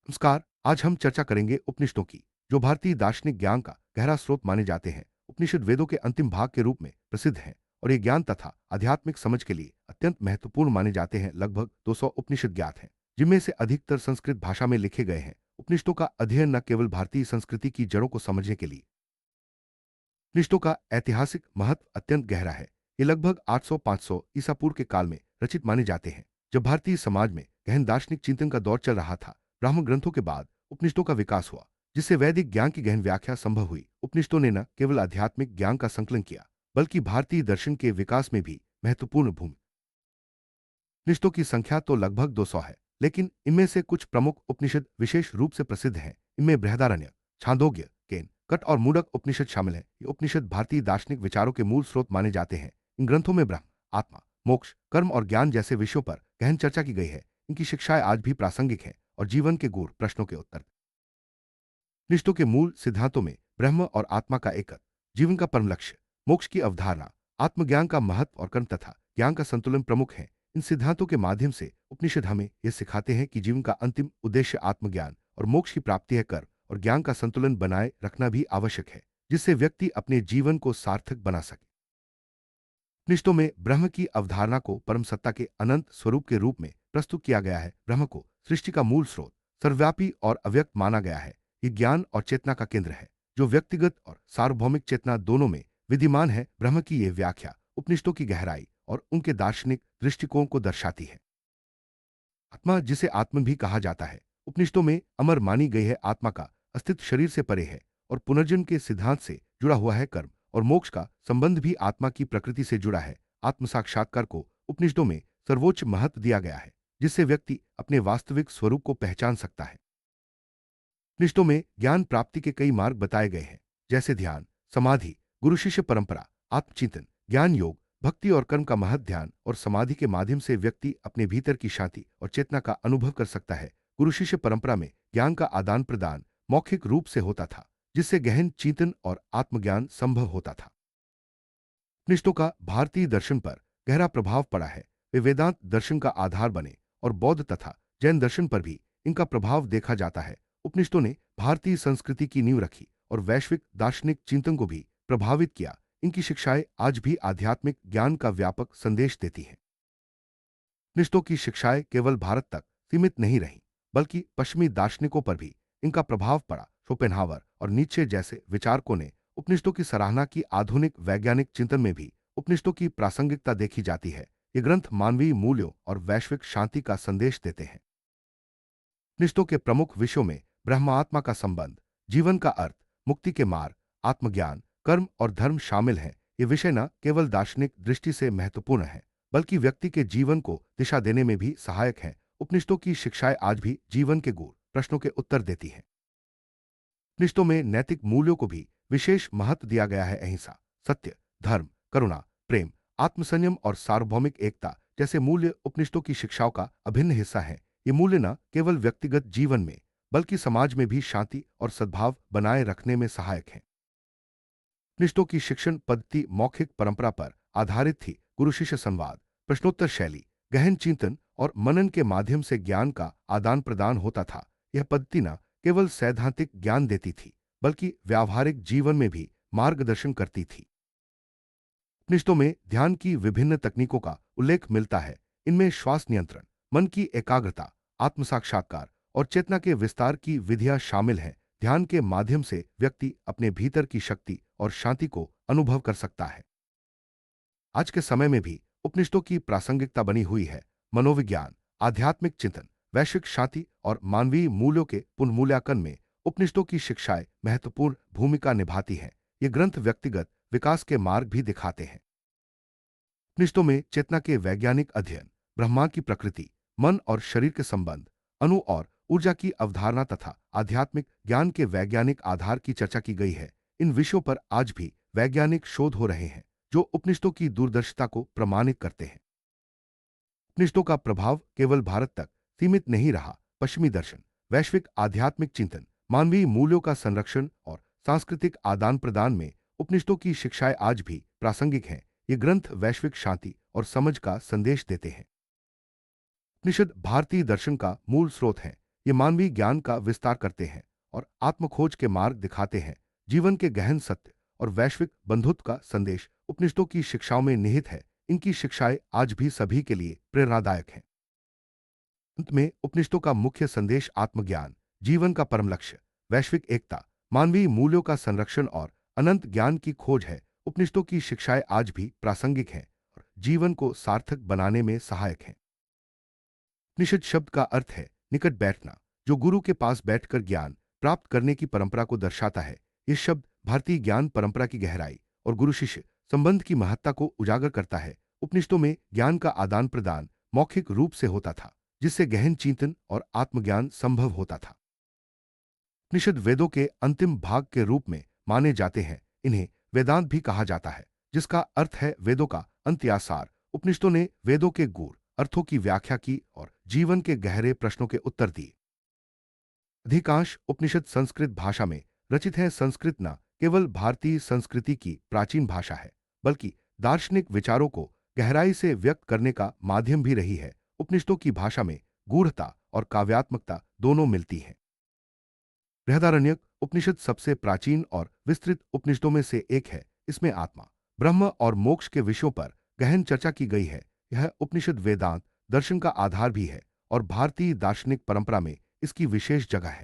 नमस्कार। आज हम चर्चा करेंगे उपनिषदों की, जो भारतीय दार्शनिक ज्ञान का गहरा स्रोत माने जाते हैं। उपनिषद वेदों के अंतिम भाग के रूप में प्रसिद्ध हैं और ये ज्ञान तथा आध्यात्मिक समझ के लिए अत्यंत महत्वपूर्ण माने जाते हैं। लगभग 200 उपनिषद ज्ञात हैं, जिनमें से अधिकतर संस्कृत भाषा में लिखे गए हैं। उपनिषदों का अध्ययन न केवल भारतीय संस्कृति की जड़ों को समझने के लिए, उपनिषदों का ऐतिहासिक महत्व अत्यंत गहरा है। ये लगभग 800-500 ईसा पूर्व के काल में रचित माने जाते हैं, जब भारतीय समाज में गहन दार्शनिक चिंतन का दौर चल रहा था। ब्राह्मण ग्रंथों के बाद उपनिषदों का विकास हुआ, जिससे वैदिक ज्ञान की गहन व्याख्या संभव हुई। उपनिषदों ने न केवल आध्यात्मिक ज्ञान का संकलन किया, बल्कि भारतीय दर्शन के विकास में भी महत्वपूर्ण भूमि। उपनिषदों की संख्या तो लगभग 200 है, लेकिन इनमें से कुछ प्रमुख उपनिषद विशेष रूप से प्रसिद्ध हैं। इनमें बृहदारण्यक, छांदोग्य, केन, कट और मुंडक उपनिषद शामिल हैं। ये उपनिषद भारतीय दार्शनिक विचारों के मूल स्रोत माने जाते हैं। इन ग्रंथों में ब्रह्म, आत्मा, मोक्ष, कर्म और ज्ञान जैसे विषयों पर गहन चर्चा की गई है। इनकी शिक्षाएं आज भी प्रासंगिक हैं और जीवन के गूढ़ प्रश्नों के उत्तर। उपनिषदों के मूल सिद्धांतों में ब्रह्म और आत्मा का एकत्व, जीवन का परम लक्ष्य, मोक्ष की अवधारणा, आत्मज्ञान का महत्व और कर्म तथा ज्ञान का संतुलन प्रमुख हैं। इन सिद्धांतों के माध्यम से उपनिषद हमें यह सिखाते हैं कि जीवन का अंतिम उद्देश्य आत्मज्ञान और मोक्ष की प्राप्ति है। कर्म और ज्ञान का संतुलन बनाए रखना भी आवश्यक है, जिससे व्यक्ति अपने जीवन को सार्थक बना सके। उपनिषदों में ब्रह्म की अवधारणा को परम सत्ता के अनंत स्वरूप के रूप में प्रस्तुत किया गया है। ब्रह्म को सृष्टि का मूल स्रोत, सर्वव्यापी और अव्यक्त माना गया है। ये ज्ञान और चेतना का केंद्र है, जो व्यक्तिगत और सार्वभौमिक चेतना दोनों में विद्यमान है। ब्रह्म की यह व्याख्या उपनिषदों की गहराई और उनके दार्शनिक दृष्टिकोण को दर्शाती है। आत्मा, जिसे आत्मन भी कहा जाता है, उपनिषदों में अमर मानी गई है। आत्मा का अस्तित्व शरीर से परे है और पुनर्जन्म के सिद्धांत से जुड़ा हुआ है। कर्म और मोक्ष का संबंध भी आत्मा की प्रकृति से जुड़ा है। आत्म साक्षात्कार को उपनिषदों में सर्वोच्च महत्व दिया गया है, जिससे व्यक्ति अपने वास्तविक स्वरूप को पहचान सकता है। उपनिषदों में ज्ञान प्राप्ति के कई मार्ग बताए गए हैं, जैसे ध्यान, समाधि, गुरु शिष्य परंपरा, आत्मचिंतन, ज्ञान योग, भक्ति और कर्म का महत्व। ध्यान और समाधि के माध्यम से व्यक्ति अपने भीतर की शांति और चेतना का अनुभव कर सकता है। गुरु शिष्य परंपरा में ज्ञान का आदान प्रदान मौखिक रूप से होता था, जिससे गहन चिंतन और आत्मज्ञान संभव होता था। उपनिषदों का भारतीय दर्शन पर गहरा प्रभाव पड़ा है। वे वेदांत दर्शन का आधार बने और बौद्ध तथा जैन दर्शन पर भी इनका प्रभाव देखा जाता है। उपनिषदों ने भारतीय संस्कृति की नींव रखी और वैश्विक दार्शनिक चिंतन को भी प्रभावित किया। इनकी शिक्षाएं आज भी आध्यात्मिक ज्ञान का व्यापक संदेश देती हैं। उपनिषदों की शिक्षाएं केवल भारत तक सीमित नहीं रहीं, बल्कि पश्चिमी दार्शनिकों पर भी इनका प्रभाव पड़ा। शोपेनहावर और नीत्शे जैसे विचारकों ने उपनिषदों की सराहना की। आधुनिक वैज्ञानिक चिंतन में भी उपनिषदों की प्रासंगिकता देखी जाती है। ये ग्रंथ मानवीय मूल्यों और वैश्विक शांति का संदेश देते हैं। उपनिषदों के प्रमुख विषयों में ब्रह्मात्मा का संबंध, जीवन का अर्थ, मुक्ति के मार्ग, आत्मज्ञान, कर्म और धर्म शामिल हैं। ये विषय न केवल दार्शनिक दृष्टि से महत्वपूर्ण है, बल्कि व्यक्ति के जीवन को दिशा देने में भी सहायक हैं। उपनिषदों की शिक्षाएं आज भी जीवन के गूढ़ प्रश्नों के उत्तर देती हैं। उपनिषदों में नैतिक मूल्यों को भी विशेष महत्व दिया गया है। अहिंसा, सत्य, धर्म, करुणा, प्रेम, आत्मसंयम और सार्वभौमिक एकता जैसे मूल्य उपनिषदों की शिक्षाओं का अभिन्न हिस्सा हैं। ये मूल्य न केवल व्यक्तिगत जीवन में, बल्कि समाज में भी शांति और सद्भाव बनाए रखने में सहायक हैं। उपनिषदों की शिक्षण पद्धति मौखिक परंपरा पर आधारित थी। गुरु शिष्य संवाद, प्रश्नोत्तर शैली, गहन चिंतन और मनन के माध्यम से ज्ञान का आदान प्रदान होता था। यह पद्धति न केवल सैद्धांतिक ज्ञान देती थी, बल्कि व्यावहारिक जीवन में भी मार्गदर्शन करती थी। उपनिषदों में ध्यान की विभिन्न तकनीकों का उल्लेख मिलता है। इनमें श्वास नियंत्रण, मन की एकाग्रता, आत्म साक्षात्कार और चेतना के विस्तार की विधियां शामिल हैं। ध्यान के माध्यम से व्यक्ति अपने भीतर की शक्ति और शांति को अनुभव कर सकता है। आज के समय में भी उपनिषदों की प्रासंगिकता बनी हुई है। मनोविज्ञान, आध्यात्मिक चिंतन, वैश्विक शांति और मानवीय मूल्यों के पुनर्मूल्यांकन में उपनिषदों की शिक्षाएं महत्वपूर्ण भूमिका निभाती हैं। ये ग्रंथ व्यक्तिगत विकास के मार्ग भी दिखाते हैं। उपनिषदों में चेतना के वैज्ञानिक अध्ययन, ब्रह्मा की प्रकृति, मन और शरीर के संबंध, अणु और ऊर्जा की अवधारणा तथा आध्यात्मिक ज्ञान के वैज्ञानिक आधार की चर्चा की गई है। इन विषयों पर आज भी वैज्ञानिक शोध हो रहे हैं, जो उपनिषदों की दूरदर्शिता को प्रमाणित करते हैं। उपनिषदों का प्रभाव केवल भारत तक सीमित नहीं रहा। पश्चिमी दर्शन, वैश्विक आध्यात्मिक चिंतन, मानवीय मूल्यों का संरक्षण और सांस्कृतिक आदान प्रदान में उपनिषदों की शिक्षाएं आज भी प्रासंगिक हैं। ये ग्रंथ वैश्विक शांति और समझ का संदेश देते हैं। उपनिषद भारतीय दर्शन का मूल स्रोत हैं। ये मानवीय ज्ञान का विस्तार करते हैं और आत्मखोज के मार्ग दिखाते हैं। जीवन के गहन सत्य और वैश्विक बंधुत्व का संदेश उपनिषदों की शिक्षाओं में निहित है। इनकी शिक्षाएं आज भी सभी के लिए प्रेरणादायक हैं। अंत में उपनिषदों का मुख्य संदेश आत्मज्ञान, जीवन का परम लक्ष्य, वैश्विक एकता, मानवीय मूल्यों का संरक्षण और अनंत ज्ञान की खोज है। उपनिषदों की शिक्षाएं आज भी प्रासंगिक हैं और जीवन को सार्थक बनाने में सहायक हैं। उपनिषद शब्द का अर्थ है निकट बैठना, जो गुरु के पास बैठकर ज्ञान प्राप्त करने की परंपरा को दर्शाता है। यह शब्द भारतीय ज्ञान परंपरा की गहराई और गुरु शिष्य संबंध की महत्ता को उजागर करता है। उपनिषदों में ज्ञान का आदान प्रदान मौखिक रूप से होता था, जिससे गहन चिंतन और आत्मज्ञान संभव होता था। उपनिषद वेदों के अंतिम भाग के रूप में माने जाते हैं। इन्हें वेदांत भी कहा जाता है, जिसका अर्थ है वेदों का अंत या सार। उपनिषदों ने वेदों के गूढ़ अर्थों की व्याख्या की और जीवन के गहरे प्रश्नों के उत्तर दिए। अधिकांश उपनिषद संस्कृत भाषा में रचित हैं। संस्कृत न केवल भारतीय संस्कृति की प्राचीन भाषा है, बल्कि दार्शनिक विचारों को गहराई से व्यक्त करने का माध्यम भी रही है। उपनिषदों की भाषा में गूढ़ता और काव्यात्मकता दोनों मिलती हैं। बृहदारण्यक उपनिषद सबसे प्राचीन और विस्तृत उपनिषदों में से एक है। इसमें आत्मा, ब्रह्म और मोक्ष के विषयों पर गहन चर्चा की गई है। यह उपनिषद वेदांत दर्शन का आधार भी है और भारतीय दार्शनिक परंपरा में इसकी विशेष जगह है।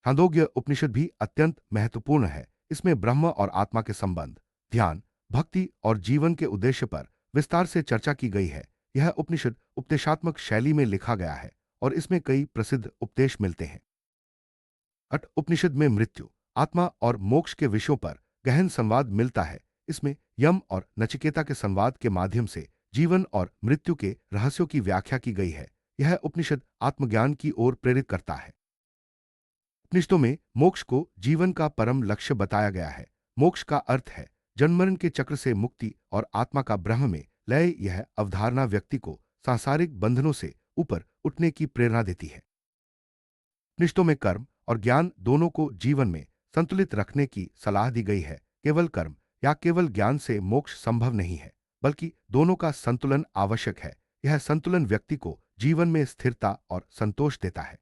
छांदोग्य उपनिषद भी अत्यंत महत्वपूर्ण है। इसमें ब्रह्म और आत्मा के संबंध, ध्यान, भक्ति और जीवन के उद्देश्य पर विस्तार से चर्चा की गई है। यह उपनिषद उपदेशात्मक शैली में लिखा गया है और इसमें कई प्रसिद्ध उपदेश मिलते हैं। अट उपनिषद में मृत्यु, आत्मा और मोक्ष के विषयों पर गहन संवाद मिलता है। इसमें यम और नचिकेता के संवाद के माध्यम से जीवन और मृत्यु के रहस्यों की व्याख्या की गई है। यह उपनिषद आत्मज्ञान की ओर प्रेरित करता है। उपनिषदों में मोक्ष को जीवन का परम लक्ष्य बताया गया है। मोक्ष का अर्थ है जन्ममरण के चक्र से मुक्ति और आत्मा का ब्रह्म में लय। यह अवधारणा व्यक्ति को सांसारिक बंधनों से ऊपर उठने की प्रेरणा देती है। उपनिषदों में कर्म और ज्ञान दोनों को जीवन में संतुलित रखने की सलाह दी गई है। केवल कर्म या केवल ज्ञान से मोक्ष संभव नहीं है, बल्कि दोनों का संतुलन आवश्यक है। यह संतुलन व्यक्ति को जीवन में स्थिरता और संतोष देता है।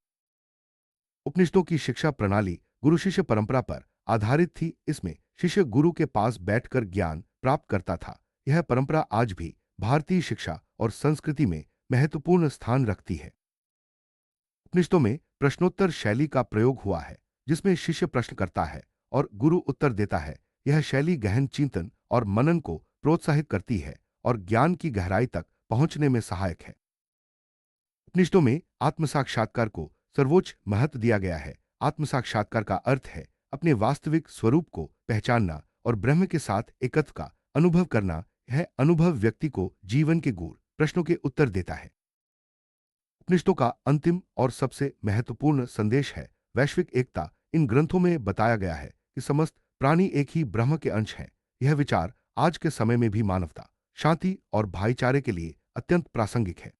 उपनिषदों की शिक्षा प्रणाली गुरु शिष्य परंपरा पर आधारित थी। इसमें शिष्य गुरु के पास बैठकर ज्ञान प्राप्त करता था। यह परंपरा आज भी भारतीय शिक्षा और संस्कृति में महत्वपूर्ण स्थान रखती है। उपनिषदों में प्रश्नोत्तर शैली का प्रयोग हुआ है, जिसमें शिष्य प्रश्न करता है और गुरु उत्तर देता है। यह शैली गहन चिंतन और मनन को प्रोत्साहित करती है और ज्ञान की गहराई तक पहुंचने में सहायक है। उपनिषदों में आत्म साक्षात्कार को सर्वोच्च महत्व दिया गया है। आत्म साक्षात्कार का अर्थ है अपने वास्तविक स्वरूप को पहचानना और ब्रह्म के साथ एकत्व का अनुभव करना। यह अनुभव व्यक्ति को जीवन के गूढ़ प्रश्नों के उत्तर देता है। उपनिषदों का अंतिम और सबसे महत्वपूर्ण संदेश है वैश्विक एकता। इन ग्रंथों में बताया गया है कि समस्त प्राणी एक ही ब्रह्म के अंश हैं। यह विचार आज के समय में भी मानवता, शांति और भाईचारे के लिए अत्यंत प्रासंगिक है।